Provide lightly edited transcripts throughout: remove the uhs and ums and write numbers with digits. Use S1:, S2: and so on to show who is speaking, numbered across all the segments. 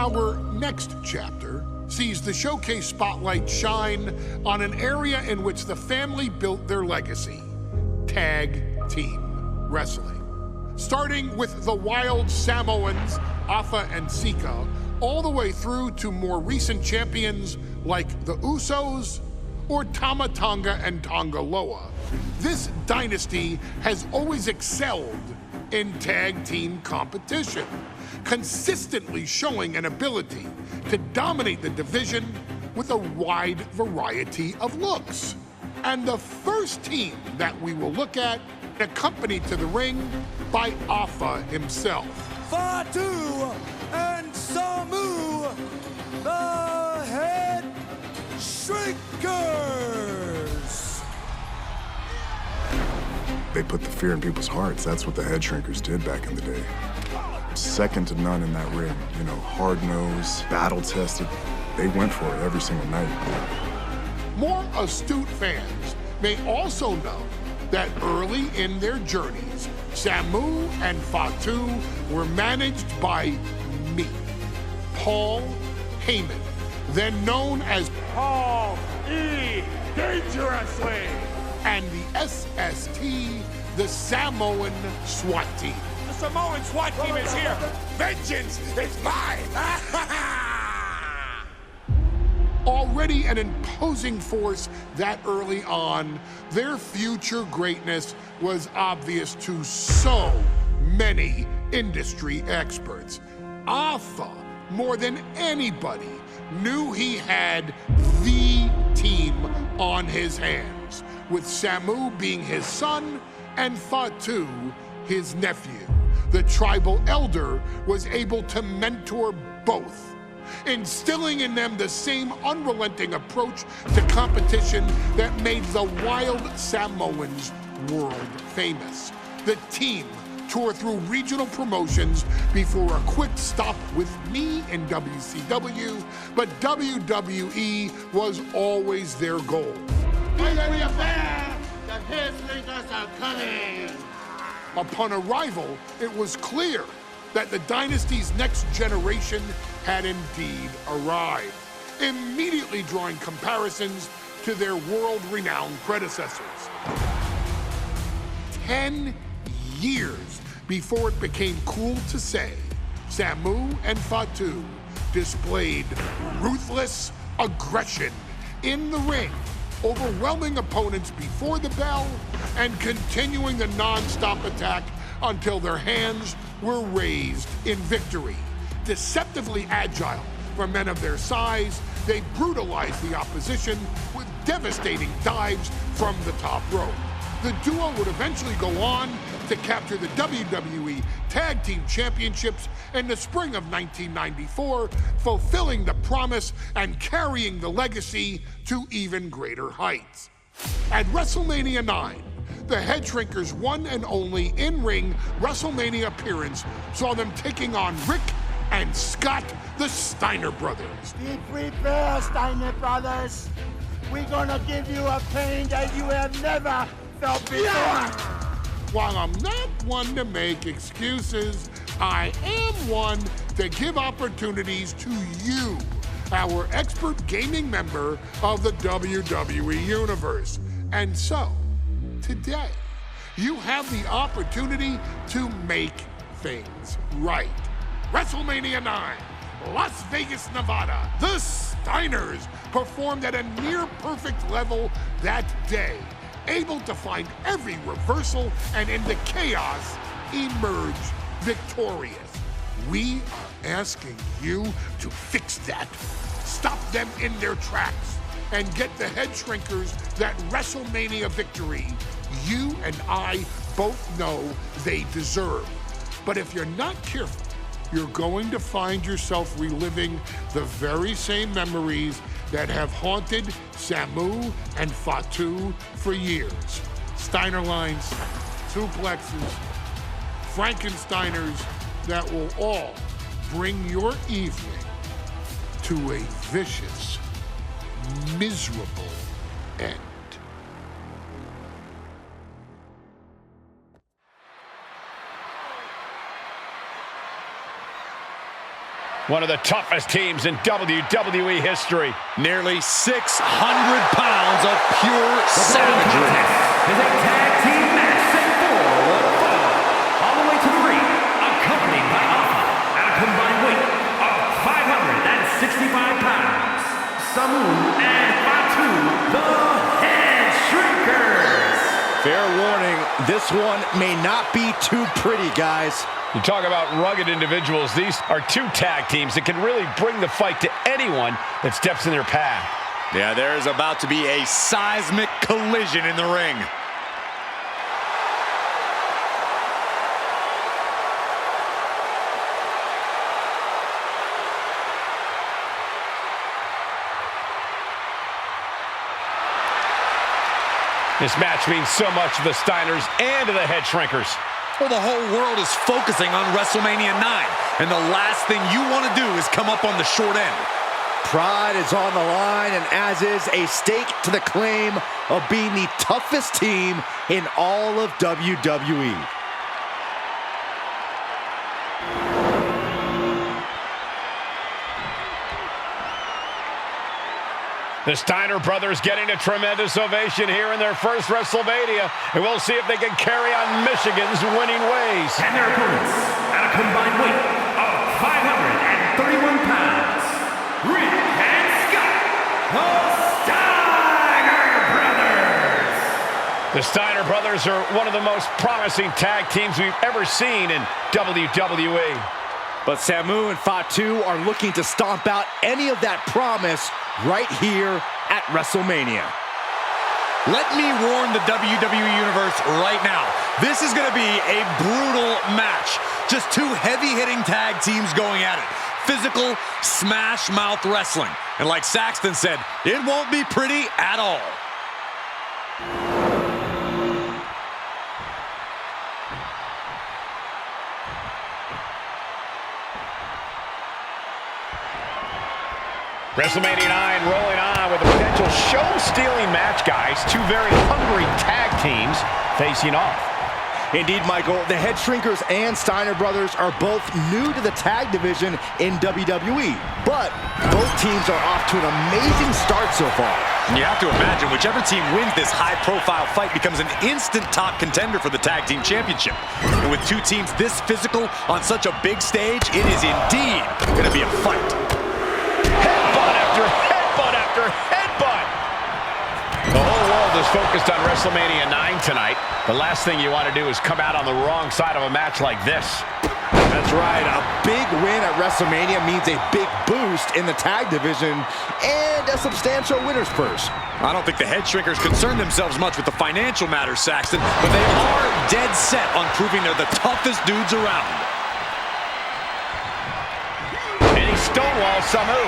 S1: Our next chapter sees the showcase spotlight shine on an area in which the family built their legacy: tag team wrestling. Starting with the wild Samoans, Afa and Sika, all the way through to more recent champions like the Usos or Tama Tonga and Tonga Loa. This dynasty has always excelled in tag team competition, consistently showing an ability to dominate the division with a wide variety of looks. And the first team that we will look at, accompanied to the ring by Afa himself.
S2: Fatu and Samu, the HEADSHRINKERS.
S3: They put the fear in people's hearts. That's what the HEADSHRINKERS did back in the day. Second to none in that ring. You know, hard-nosed, battle-tested. They went for it every single night.
S1: More astute fans may also know that early in their journeys, Samu and Fatu were managed by me, Paul Heyman, then known as
S4: Paul E. Dangerously,
S1: and the SST, the Samoan SWAT team.
S4: the Samoan SWAT team is here. Vengeance is mine.
S1: Already an imposing force that early on, their future greatness was obvious to so many industry experts. Afa, more than anybody, knew he had the team on his hands, with Samu being his son and Fatu his nephew. The tribal elder was able to mentor both, instilling in them the same unrelenting approach to competition that made the wild Samoans world famous. The team toured through regional promotions before a quick stop with me in WCW, but WWE was always their goal.
S5: The HEADSHRINKERS are coming!
S1: Upon arrival, it was clear that the dynasty's next generation had indeed arrived, immediately drawing comparisons to their world-renowned predecessors. 10 years before it became cool to say, Samu and Fatu displayed ruthless aggression in the ring, overwhelming opponents before the bell and continuing the non-stop attack until their hands were raised in victory. Deceptively agile for men of their size, they brutalized the opposition with devastating dives from the top rope. The duo would eventually go on to capture the WWE Tag Team Championships in the spring of 1994, fulfilling the promise and carrying the legacy to even greater heights. At WrestleMania 9, the HEADSHRINKERS' one and only in-ring WrestleMania appearance saw them taking on Rick and Scott, the Steiner brothers.
S5: Be prepared, Steiner brothers. We're gonna give you a pain that you have never felt before.
S1: While I'm not one to make excuses, I am one to give opportunities to you, our expert gaming member of the WWE Universe. And so, today, you have the opportunity to make things right. WrestleMania 9, Las Vegas, Nevada. The Steiners performed at a near-perfect level that day, able to find every reversal and in the chaos emerge victorious. We are asking you to fix that. Stop them in their tracks and get the HEADSHRINKERS that WrestleMania victory you and I both know they deserve. But if you're not careful, you're going to find yourself reliving the very same memories that have haunted Samu and Fatu for years. Steiner lines, suplexes, Frankensteiners that will all bring your evening to a vicious, miserable end.
S6: One of the toughest teams in WWE history.
S4: Nearly 600 pounds of pure savagery.
S7: Is a tag team match set for one fall. All the way to the ring, accompanied by Alpha at a combined weight of 565 pounds. Samu and Fatu, the HEADSHRINKERS.
S8: Fair warning, this one may not be too pretty, guys.
S6: You talk about rugged individuals. These are two tag teams that can really bring the fight to anyone that steps in their path.
S4: Yeah, there is about to be a seismic collision in the ring.
S6: This match means so much to the Steiners and to the HEADSHRINKERs.
S4: Well, the whole world is focusing on WrestleMania 9, and the last thing you want to do is come up on the short end.
S8: Pride is on the line, and as is a stake to the claim of being the toughest team in all of WWE.
S6: The Steiner brothers getting a tremendous ovation here in their first WrestleMania, and we'll see if they can carry on Michigan's winning ways.
S7: And their opponents, at a combined weight of 531 pounds, Rick and Scott, the Steiner brothers.
S6: The Steiner brothers are one of the most promising tag teams we've ever seen in WWE.
S8: But Samu and Fatu are looking to stomp out any of that promise right here at WrestleMania.
S4: Let me warn the WWE Universe right now. This is going to be a brutal match. Just two heavy-hitting tag teams going at it. Physical, smash-mouth wrestling. And like Saxton said, it won't be pretty at all.
S6: WrestleMania 9 rolling on with a potential show-stealing match, guys. Two very hungry tag teams facing off.
S8: Indeed, Michael, the HEADSHRINKERs and Steiner brothers are both new to the tag division in WWE, but both teams are off to an amazing start so far.
S4: You have to imagine whichever team wins this high-profile fight becomes an instant top contender for the Tag Team Championship. And with two teams this physical on such a big stage, it is indeed going to be a fight.
S6: Headbutt after headbutt after headbutt. The whole world is focused on WrestleMania 9 tonight. The last thing you want to do is come out on the wrong side of a match like this.
S8: That's right. A big win at WrestleMania means a big boost in the tag division and a substantial winner's purse.
S4: I don't think the HEADSHRINKERs concern themselves much with the financial matters, Saxton, but they are dead set on proving they're the toughest dudes around.
S6: And he stonewalls Samu.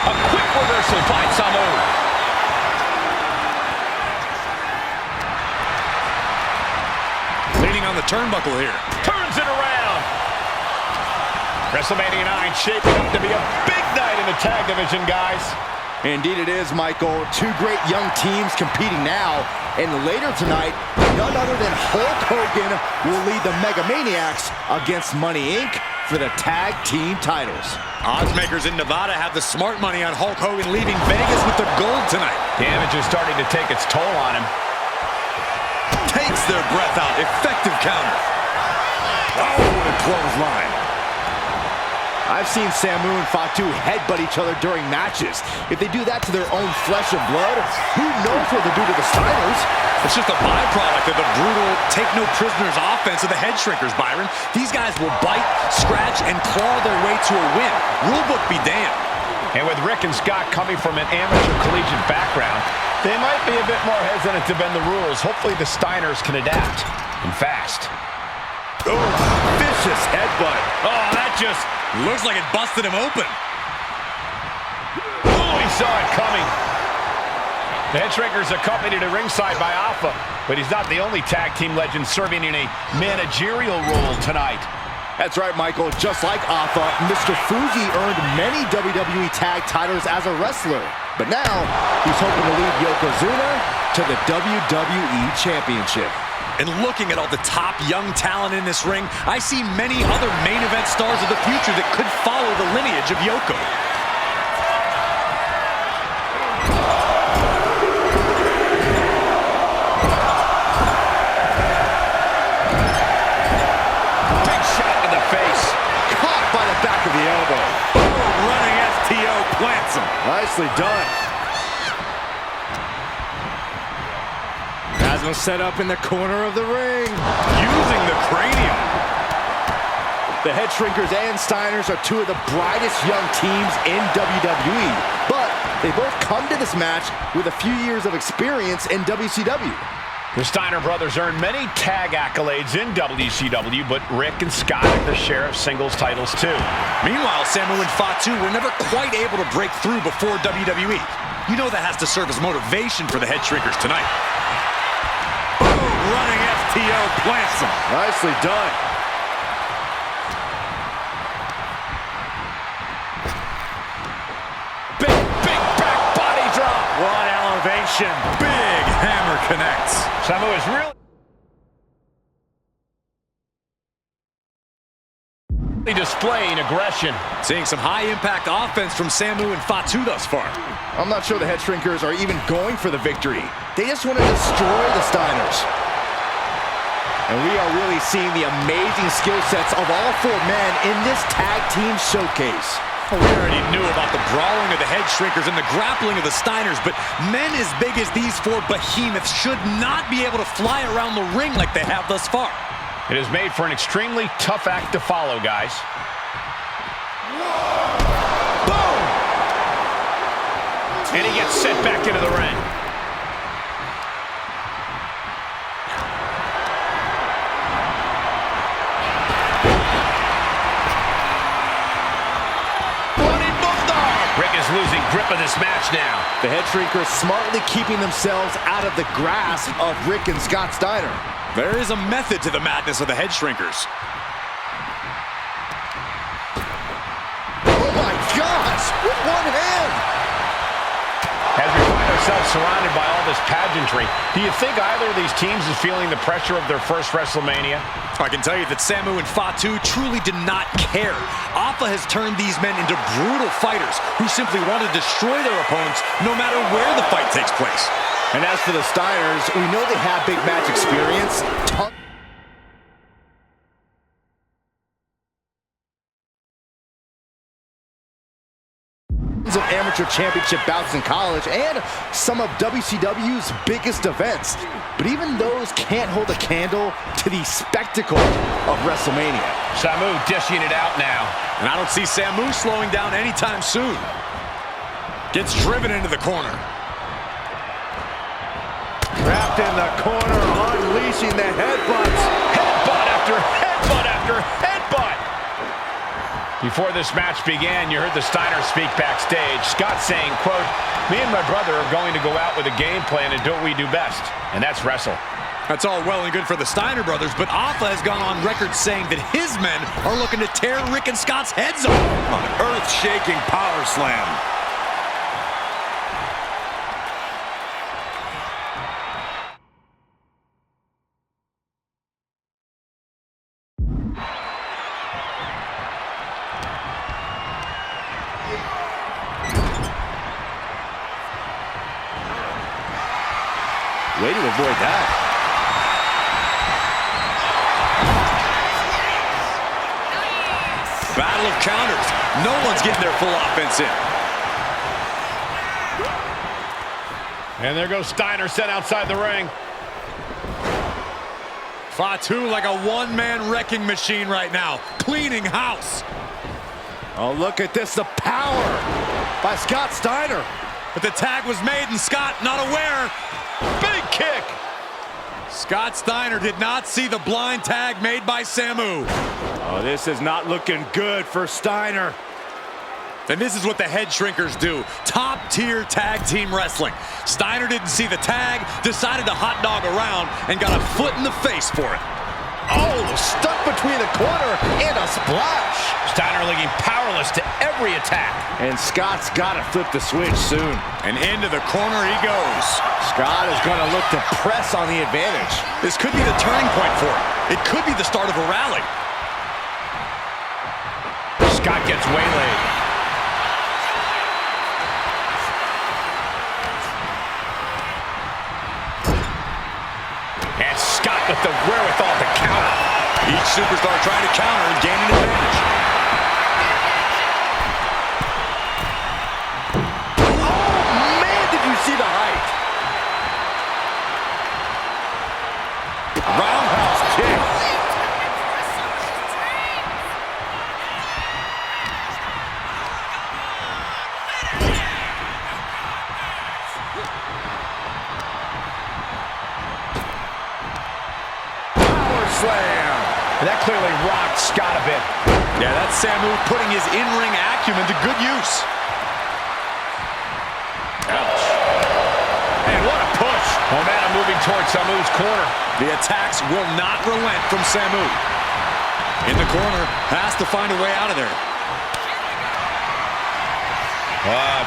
S6: A quick reversal by Samu.
S4: Leaning on the turnbuckle here.
S6: Turns it around. WrestleMania 9 shaping up to be a big night in the tag division, guys.
S8: Indeed it is, Michael. Two great young teams competing now. And later tonight, none other than Hulk Hogan will lead the Mega Maniacs against Money Inc. for the tag team titles.
S4: Oddsmakers in Nevada have the smart money on Hulk Hogan leaving Vegas with the gold tonight.
S6: Damage is starting to take its toll on him.
S4: Takes their breath out. Effective counter. Oh, what a clothesline.
S8: I've seen Samu and Fatu headbutt each other during matches. If they do that to their own flesh and blood, who knows what they'll do to the Steiners?
S4: It's just a byproduct of the brutal take-no-prisoners offense of the HEADSHRINKERs, Byron. These guys will bite, scratch, and claw their way to a win. Rulebook be damned.
S6: And with Rick and Scott coming from an amateur collegiate background, they might be a bit more hesitant to bend the rules. Hopefully the Steiners can adapt, and fast.
S4: Oh, vicious headbutt. Oh, that just looks like it busted him open.
S6: Oh, he saw it coming. The HEADSHRINKERs accompanied at ringside by Alpha, but he's not the only tag team legend serving in a managerial role tonight.
S8: That's right, Michael. Just like Alpha, Mr. Fuji earned many WWE tag titles as a wrestler. But now, he's hoping to lead Yokozuna to the WWE Championship.
S4: And looking at all the top young talent in this ring, I see many other main event stars of the future that could follow the lineage of Yoko.
S6: Big shot in the face.
S8: Caught by the back of the elbow.
S4: Running STO plants him.
S8: Nicely done. Has him set up in the corner of the ring.
S4: Using the cranium.
S8: The Headshrinkers and Steiners are two of the brightest young teams in WWE. But they both come to this match with a few years of experience in WCW.
S6: The Steiner brothers earned many tag accolades in WCW, but Rick and Scott have their share of singles titles too.
S4: Meanwhile, Samu and Fatu were never quite able to break through before WWE. You know that has to serve as motivation for the Headshrinkers tonight. Boom! Running STO plants him.
S8: Nicely done.
S6: Big back body drop.
S4: What elevation. Big hammer connects.
S6: Samu is really displaying aggression.
S4: Seeing some high-impact offense from Samu and Fatu thus far.
S8: I'm not sure the Headshrinkers are even going for the victory. They just want to destroy the Steiners. And we are really seeing the amazing skill sets of all four men in this tag team showcase.
S4: We already knew about the brawling of the Headshrinkers and the grappling of the Steiners, but men as big as these four behemoths should not be able to fly around the ring like they have thus far.
S6: It is made for an extremely tough act to follow, guys. Boom! And he gets sent back into the ring. Running bulldog! Rick is losing grip of this match now.
S8: The Headshrinkers smartly keeping themselves out of the grasp of Rick and Scott Steiner.
S4: There is a method to the madness of the Headshrinkers.
S8: Oh my gosh! With one hand!
S6: As we find ourselves surrounded by all this pageantry, do you think either of these teams is feeling the pressure of their first WrestleMania?
S4: I can tell you that Samu and Fatu truly did not care. Alpha has turned these men into brutal fighters who simply want to destroy their opponents no matter where the fight takes place.
S8: And as for the Steiners, we know they have big match experience. Tons of amateur championship bouts in college and some of WCW's biggest events. But even those can't hold a candle to the spectacle of WrestleMania.
S6: Samu dishing it out now.
S4: And I don't see Samu slowing down anytime soon. Gets driven into the corner.
S8: Trapped in the corner, unleashing the headbutts.
S6: Headbutt after headbutt after headbutt. Before this match began, you heard the Steiners speak backstage. Scott saying, quote, "Me and my brother are going to go out with a game plan and do what we do best, and that's wrestle."
S4: That's all well and good for the Steiner brothers, but Alpha has gone on record saying that his men are looking to tear Rick and Scott's heads off. An earth-shaking power slam.
S8: Way to avoid that.
S4: Battle of counters. No one's getting their full offense in.
S6: And there goes Steiner sent outside the ring.
S4: Fatu like a one-man wrecking machine right now, cleaning house.
S8: Oh, look at this, the power by Scott Steiner.
S4: But the tag was made and Scott not aware.
S6: Big kick.
S4: Scott Steiner did not see the blind tag made by Samu.
S8: Oh, this is not looking good for Steiner.
S4: And this is what the Headshrinkers do. Top-tier tag team wrestling. Steiner didn't see the tag, decided to hot dog around, and got a foot in the face for it.
S8: Oh, stuck between the corner and a splash.
S6: Steiner looking powerless to every attack.
S8: And Scott's got to flip the switch soon.
S4: And into the corner he goes.
S8: Scott is going to look to press on the advantage.
S4: This could be the turning point for him. It could be the start of a rally.
S6: Scott gets waylaid. And Scott with the wherewithal to counter.
S4: Each superstar trying to counter and gain an advantage.
S8: Oh, man, did you see the height?
S4: Roundhouse kick.
S8: Power slam.
S6: That clearly rocked Scott a bit.
S4: Yeah, that's Samu putting his in-ring acumen to good use.
S6: Ouch. And what a push. Momentum moving towards Samu's corner.
S4: The attacks will not relent from Samu. In the corner, has to find a way out of there.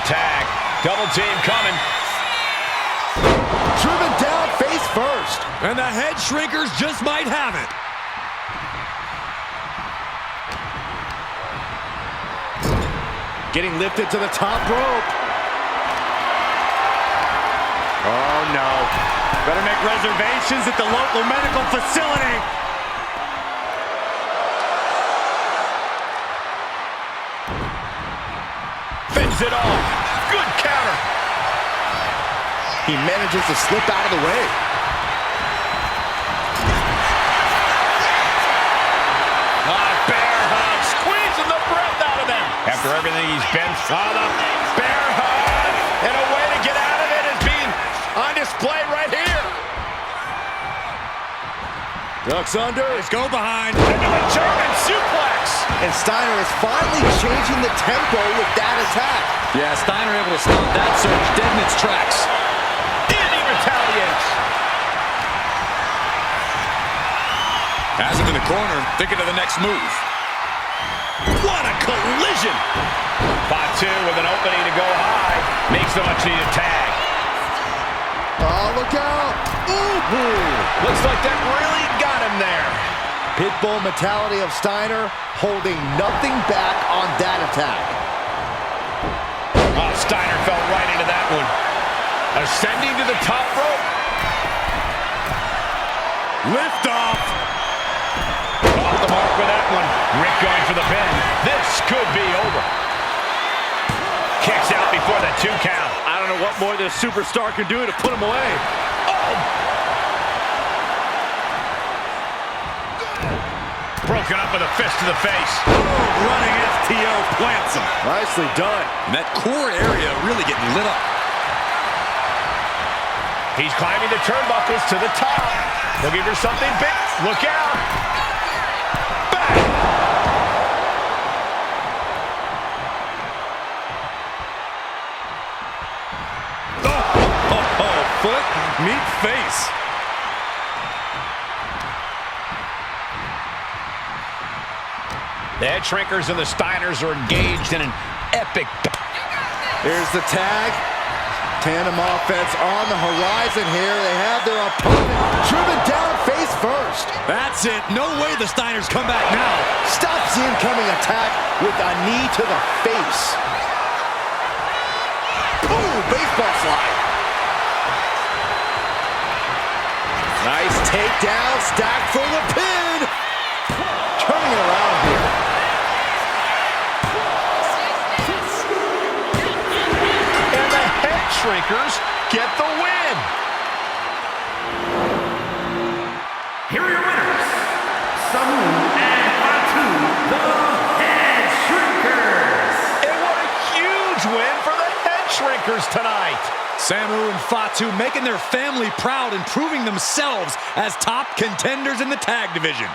S6: Tag. Double team coming.
S8: Driven down face first.
S4: And the head shrinkers just might have it.
S8: Getting lifted to the top rope.
S4: Oh, no. Better make reservations at the local medical facility.
S6: Fins it off. Good counter.
S8: He manages to slip out of the way.
S6: Bear hug. Squeezing the breath out of them. After everything he's been through, the bear hug. And a way to get out of it is being on display right here.
S8: Ducks under.
S4: Let's go behind.
S6: Into the German suplex.
S8: And Steiner is finally changing the tempo with that attack.
S4: Yeah, Steiner able to stop that surge dead in its tracks.
S6: And he retaliates.
S4: Has him in the corner, thinking of the next move.
S6: What a collision. Fatu with an opening to go high. Makes the much-needed tag.
S8: Oh, look out. Ooh.
S6: Looks like that really got him there.
S8: Pitbull mentality of Steiner, holding nothing back on that attack.
S6: Oh, Steiner fell right into that one. Ascending to the top rope.
S4: Lift off.
S6: Off the mark with that one. Rick going for the pin. This could be over. Kicks out before the 2 count.
S8: I don't know what more this superstar can do to put him away.
S6: Broken up with a fist to the face.
S4: Running FTO plants him.
S8: Nicely done.
S4: And that core area really getting lit up.
S6: He's climbing the turnbuckles to the top. Looking for something big. Look out. Back.
S4: Foot, meet face.
S6: The head shrinkers and the Steiners are engaged in an epic.
S8: Here's the tag. Tandem offense on the horizon here. They have their opponent driven down face first.
S4: That's it. No way the Steiners come back now.
S8: Stops the incoming attack with a knee to the face. Ooh, baseball slide. Nice takedown, stacked for the pin. Turning it around here.
S6: And the head shrinkers get the win.
S7: Here are your winners, Samu and Fatu, the Head Shrinkers.
S6: And what a huge win for the head shrinkers tonight.
S4: Samu and Fatu making their family proud and proving themselves as top contenders in the tag division.